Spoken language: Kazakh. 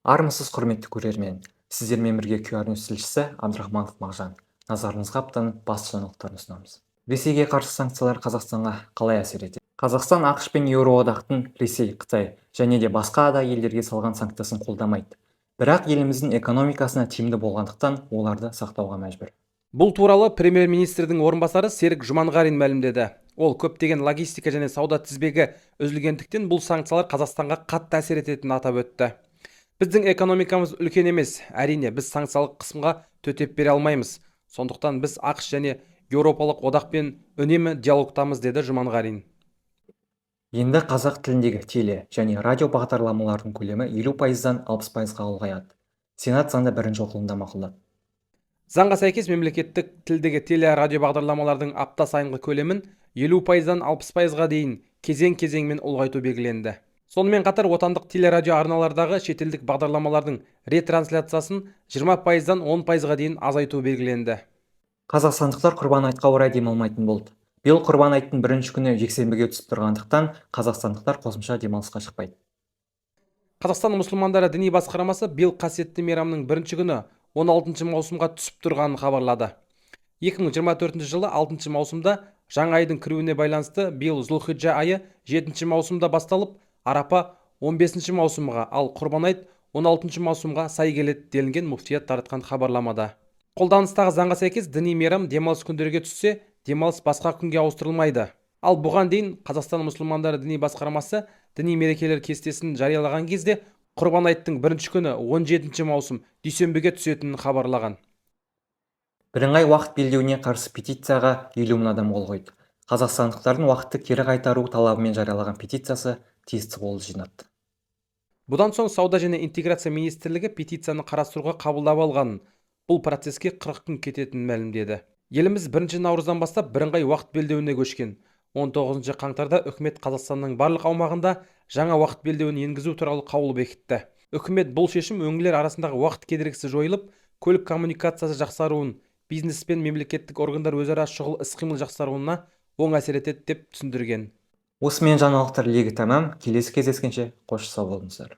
Армысыз құрметті көрермен. Сіздермен бірге QR News тілшісі Абдрахманов Мағжан. Назарыңызға аптаның басты жаңалықтарын ұсынамыз. Ресейге қарсы санкциялар Қазақстанға қалай әсер етеді? Қазақстан ақш пен Еуроодақтың Ресей, Қытай және де басқа да елдерге салған санкциясын қолдамайды. Бірақ еліміздің экономикасына тиімді болғандықтан оларды сақтауға мәжбүр. Бұл туралы премьер-министрдің орынбасары Серік Жұманғарин мәлімдеді. Ол көптеген логистика және сауда тізбегі үзілгендіктен бұл санкциялар Қазақстанға қатты әсер ететінін атап өтті. Біздің экономикамыз үлкен емес, әрине біз санкциялық қысымға төтеп бере алмаймыз. Сондықтан біз ақш және Еуропалық одақпен үнемі диалогтамыз, деді Жұманғарин. Енді қазақ тіліндегі теле және радио бағдарламалардың көлемі 50%-дан 60%-ға ұлғаяды. Сенат заңды бірінші оқылымда мақұлдады. Заңға сәйкес мемлекеттік тілдегі теле радио бағдарламалардың апта сайынғы көлемін 50%-дан 60%-ға дейін кезең-кезеңмен ұлғайту белгіленді. Сонымен қатар отандық телерадио арналардағы шетелдік бағдарламалардың ретрансляциясын 20%-дан 10%-ға дейін азайту белгіленді. Қазақстандықтар Құрбан айтқа орай демалмайтын болды. Биыл Құрбан айттың бірінші күні жексенбіге түсіп тұрғандықтан қазақстандықтар қосымша демалысқа шықпайды. Қазақстан мұсылмандары діни басқармасы биыл қасиетті мейрамның бірінші күні 16 маусымға түсіп тұрғанын хабарлады. 2024 жылы 6 маусымда жаңа айдың кіруіне байланысты биыл Зүлхиджа айы 7 маусымда басталып, Арапа 15 маусымға, ал Құрбан айт 16 маусымға сай келеді делінген муфтият таратқан хабарламада. Қолданыстағы заңға сәйкес діни мейрам демалыс күндерге түссе, демалыс басқа күнге ауыстырылмайды. Ал бұған дейін Қазақстан мұсылмандары діни басқармасы діни мерекелер кестесін жариялаған кезде Құрбан айттың бірінші күні 17 маусым дүйсенбіге түсетінін хабарлаған. Бірыңғай уақыт белдеуіне қарсы петицияға 50 мың адам қол қойды. Қазақстандықтардың уақытты кері қайтару талабымен жариялаған петициясы тиісті қол жинады. Бұдан соң Сауда және интеграция министрлігі петицияны қарастыруға қабылдап алғанын, бұл процеске 40 күн кететінін мәлімдеді. Еліміз 1 наурыздан бастап бірыңғай уақыт белдеуіне көшкен. 19 қаңтарда үкімет Қазақстанның барлық аумағында жаңа уақыт белдеуін енгізу туралы қаулы бекітті. Үкімет бұл шешім өңірлер арасындағы уақыт кедергісі жойылып, көлік коммуникациясы жақсаруын, бизнес пен мемлекеттік органдар өзара шұғыл іс-қимыл жақсаруына оң әсер етеді деп түсіндірген. Осымен жаңалықтар легі тәмам. Келесі кездескенше қош сау болыңыздар.